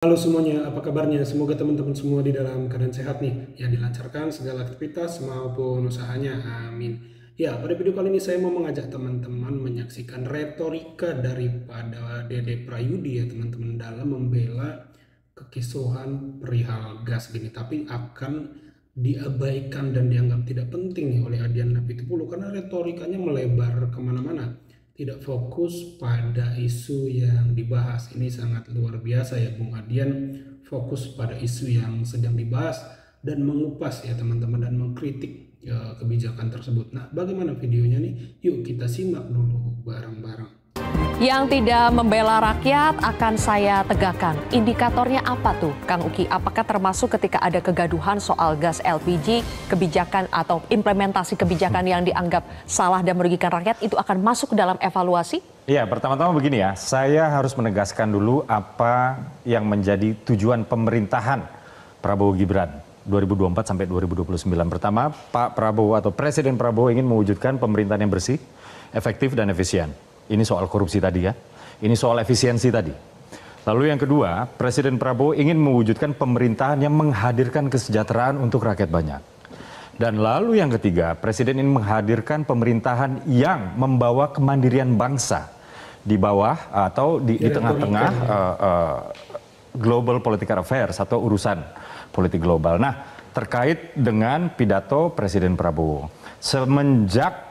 Halo semuanya, apa kabarnya? Semoga teman-teman semua di dalam keadaan sehat nih, ya dilancarkan segala aktivitas maupun usahanya, amin. Ya, pada video kali ini saya mau mengajak teman-teman menyaksikan retorika daripada Dede Prayudi ya teman-teman dalam membela kekisruhan perihal gas gini, tapi akan diabaikan dan dianggap tidak penting nih oleh Adian Napitupulu karena retorikanya melebar kemana-mana, tidak fokus pada isu yang dibahas. Ini sangat luar biasa ya Bung Adian, fokus pada isu yang sedang dibahas dan mengupas ya teman-teman dan mengkritik ya, kebijakan tersebut. Nah, bagaimana videonya nih? Yuk kita simak dulu bareng-bareng. Yang tidak membela rakyat akan saya tegakkan. Indikatornya apa tuh, Kang Uki? Apakah termasuk ketika ada kegaduhan soal gas LPG, kebijakan atau implementasi kebijakan yang dianggap salah dan merugikan rakyat, itu akan masuk dalam evaluasi? Ya, pertama-tama begini ya, saya harus menegaskan dulu apa yang menjadi tujuan pemerintahan Prabowo Gibran 2024 sampai 2029. Pertama, Pak Prabowo atau Presiden Prabowo ingin mewujudkan pemerintahan yang bersih, efektif dan efisien. Ini soal korupsi tadi ya, ini soal efisiensi tadi. Lalu yang kedua, Presiden Prabowo ingin mewujudkan pemerintahan yang menghadirkan kesejahteraan untuk rakyat banyak. Dan lalu yang ketiga, Presiden ingin menghadirkan pemerintahan yang membawa kemandirian bangsa di bawah atau di tengah-tengah global political affairs atau urusan politik global. Nah, terkait dengan pidato Presiden Prabowo, semenjak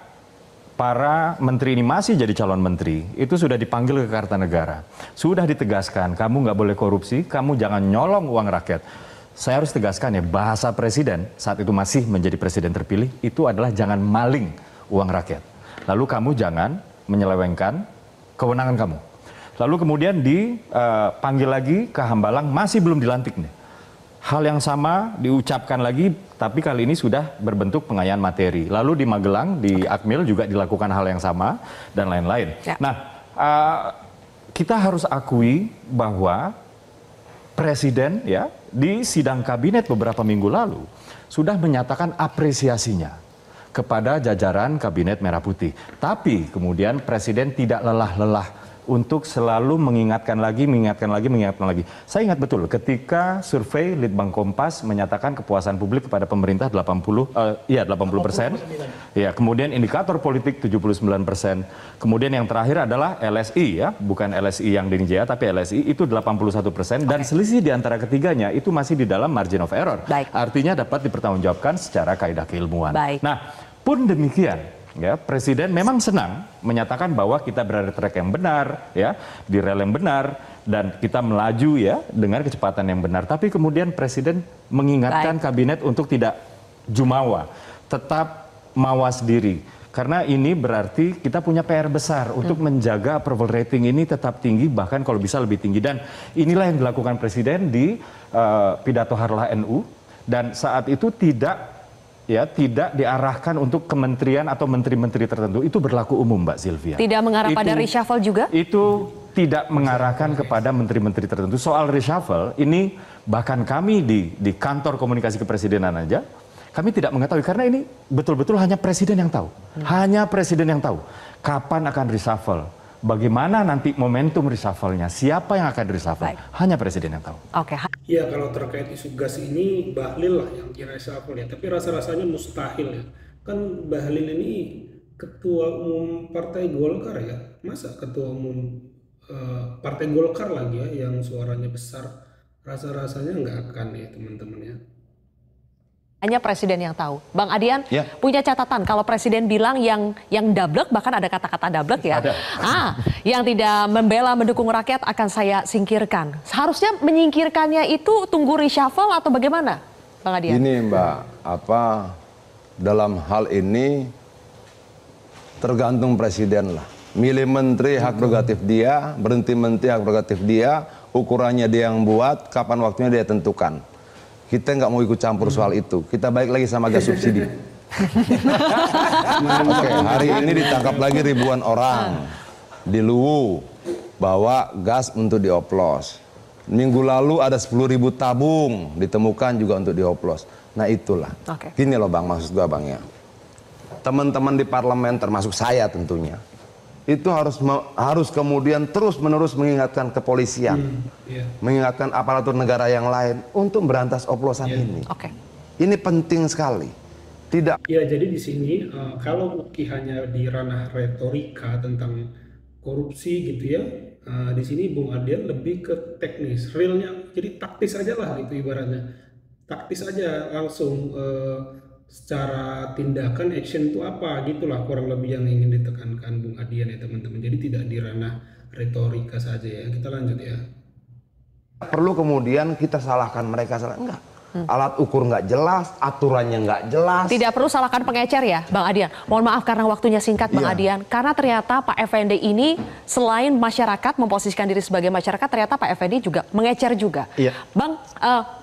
para menteri ini masih jadi calon menteri, itu sudah dipanggil ke Kartanegara. Sudah ditegaskan, kamu nggak boleh korupsi, kamu jangan nyolong uang rakyat. Saya harus tegaskan ya, bahasa presiden saat itu masih menjadi presiden terpilih, itu adalah jangan maling uang rakyat. Lalu kamu jangan menyelewengkan kewenangan kamu. Lalu kemudian dipanggil lagi ke Hambalang, masih belum dilantik nih. Hal yang sama diucapkan lagi, tapi kali ini sudah berbentuk pengayaan materi. Lalu di Magelang, di Akmil juga dilakukan hal yang sama, dan lain-lain. Ya. Nah, kita harus akui bahwa Presiden ya di sidang kabinet beberapa minggu lalu sudah menyatakan apresiasinya kepada jajaran Kabinet Merah Putih. Tapi kemudian Presiden tidak lelah-lelah untuk selalu mengingatkan lagi. Saya ingat betul ketika survei Litbang Kompas menyatakan kepuasan publik kepada pemerintah 80%. Ya, kemudian indikator politik 79%. Kemudian yang terakhir adalah LSI ya, bukan LSI yang Denny Jaya tapi LSI itu 81%, dan selisih di antara ketiganya itu masih di dalam margin of error. Baik. Artinya dapat dipertanggungjawabkan secara kaidah keilmuan. Baik. Nah, pun demikian ya, Presiden memang senang menyatakan bahwa kita berada di track yang benar, ya, di rel yang benar, dan kita melaju ya dengan kecepatan yang benar. Tapi kemudian Presiden mengingatkan kabinet untuk tidak jumawa, tetap mawas diri. Karena ini berarti kita punya PR besar untuk menjaga approval rating ini tetap tinggi, bahkan kalau bisa lebih tinggi. Dan inilah yang dilakukan Presiden di pidato Harlah NU, dan saat itu tidak diarahkan untuk kementerian atau menteri-menteri tertentu. Itu berlaku umum, Mbak Sylvia. Tidak mengarah pada reshuffle juga? Itu tidak mengarahkan kepada menteri-menteri tertentu. Soal reshuffle, ini bahkan kami di kantor komunikasi kepresidenan aja, kami tidak mengetahui. Karena ini betul-betul hanya presiden yang tahu. Hanya presiden yang tahu kapan akan reshuffle. Bagaimana nanti momentum reshuffle-nya, siapa yang akan reshuffle, hanya presiden yang tahu. Oke. Ya, kalau terkait isu gas ini Bahlil lah yang reshuffle ya, tapi rasa-rasanya mustahil ya. Kan Bahlil ini ketua umum Partai Golkar ya, masa ketua umum Partai Golkar lagi ya yang suaranya besar, rasa-rasanya nggak akan ya teman-teman ya. Hanya presiden yang tahu. Bang Adian punya catatan kalau presiden bilang yang dablek, bahkan ada kata-kata dablek ya. Yang tidak membela mendukung rakyat akan saya singkirkan. Seharusnya menyingkirkannya itu tunggu reshuffle atau bagaimana, Bang Adian? Ini Mbak, dalam hal ini tergantung presiden lah. Milih menteri hak prerogatif dia, berhenti menteri hak prerogatif dia, ukurannya dia yang buat, kapan waktunya dia tentukan. Kita nggak mau ikut campur soal itu. Kita balik lagi sama gas subsidi. Oke, hari ini ditangkap lagi ribuan orang di Luwu bawa gas untuk dioplos. Minggu lalu ada 10.000 tabung ditemukan juga untuk dioplos. Nah itulah. Gini loh Bang, maksud gua Bang ya. Teman-teman di parlemen termasuk saya tentunya, itu harus kemudian terus-menerus mengingatkan kepolisian, mengingatkan aparatur negara yang lain untuk berantas oplosan ini. Ini penting sekali. Tidak. Ya, jadi di sini kalau Uki hanya di ranah retorika tentang korupsi gitu ya, di sini Bung Adian lebih ke teknis, realnya, jadi taktis aja lah itu ibaratnya, taktis aja langsung. Secara tindakan, action itu apa, gitulah kurang lebih yang ingin ditekankan Bung Adian ya teman-teman. Jadi tidak di ranah retorika saja ya. Kita lanjut ya. Perlu kemudian kita salahkan mereka, enggak. Alat ukur nggak jelas, aturannya nggak jelas. Tidak perlu salahkan pengecer ya, Bang Adian. Mohon maaf karena waktunya singkat, Bang Adian. Karena ternyata Pak Effendi ini selain masyarakat memposisikan diri sebagai masyarakat, ternyata Pak Effendi juga mengecer juga. Bang,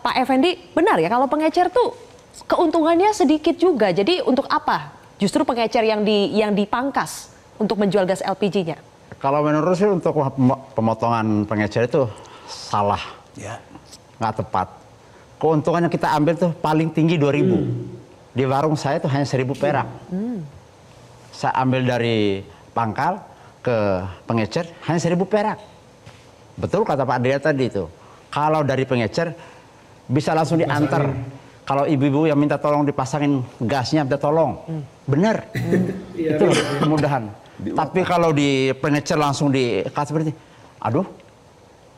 Pak Effendi benar ya kalau pengecer tuh keuntungannya sedikit juga. Jadi untuk apa justru pengecer yang dipangkas untuk menjual gas LPG-nya? Kalau menurut saya untuk pemotongan pengecer itu salah, nggak tepat. Keuntungannya kita ambil tuh paling tinggi 2.000. Di warung saya tuh hanya 1.000 perak. Saya ambil dari pangkal ke pengecer hanya 1.000 perak. Betul kata Pak Adria tadi itu. Kalau dari pengecer bisa langsung diantar. Kalau ibu-ibu yang minta tolong dipasangin gasnya, minta tolong. Bener. Itu kemudahan. Tapi kalau di pengecer langsung dikasih seperti, aduh,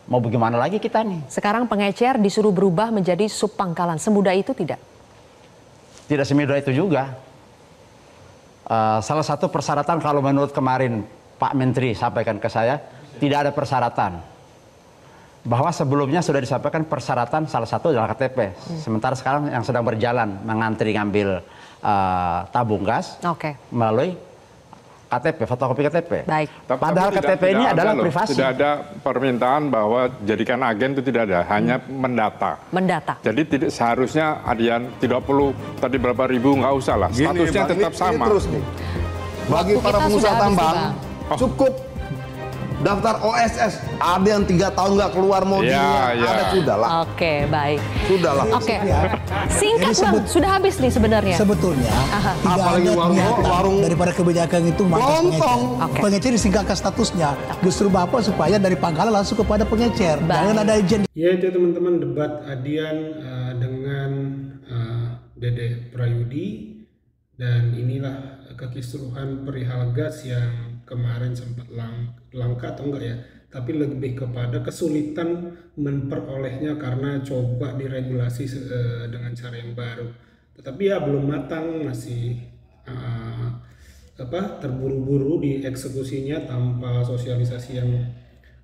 mau bagaimana lagi kita nih? Sekarang pengecer disuruh berubah menjadi sub pangkalan. Semudah itu tidak? Tidak semudah itu juga. Salah satu persyaratan kalau menurut kemarin Pak Menteri sampaikan ke saya, tidak ada persyaratan. Bahwa sebelumnya sudah disampaikan persyaratan salah satu adalah KTP. Sementara sekarang yang sedang berjalan mengantri ngambil tabung gas melalui KTP, fotokopi KTP. Baik. Padahal KTP ini adalah privasi. Tidak ada permintaan bahwa jadikan agen itu tidak ada, hanya mendata. Mendata. Jadi tidak seharusnya Adian tidak perlu tadi berapa ribu, nggak usah lah. Statusnya tetap sama. Ini terus nih. Bagi para pengusaha tambang cukup daftar OSS, ada yang 3 tahun nggak keluar modalnya, ada sudah lah. Oke, baik. Sudah lah. Oke. Singkat Bang, sudah habis nih sebenarnya. Sebetulnya tidak ada niatan daripada kebijakan itu pengecer disingkatkan statusnya. Justru Bapak supaya dari pangkalan langsung kepada pengecer. Jangan ada izin. Ya itu teman-teman debat Adian dengan Dede Prayudi, dan inilah kekisruhan perihal gas yang kemarin sempat langka atau enggak ya, tapi lebih kepada kesulitan memperolehnya karena coba diregulasi dengan cara yang baru, tetapi ya belum matang, masih terburu-buru dieksekusinya tanpa sosialisasi yang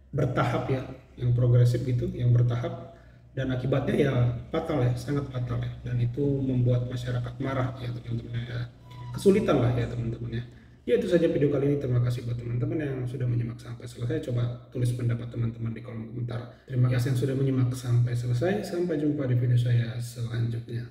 bertahap ya, yang progresif gitu, yang bertahap, dan akibatnya ya fatal ya, sangat fatal ya, dan itu membuat masyarakat marah ya teman-teman ya, kesulitan lah ya teman-teman ya. Ya itu saja video kali ini. Terima kasih buat teman-teman yang sudah menyimak sampai selesai. Coba tulis pendapat teman-teman di kolom komentar. Terima kasih yang sudah menyimak sampai selesai. Sampai jumpa di video saya selanjutnya.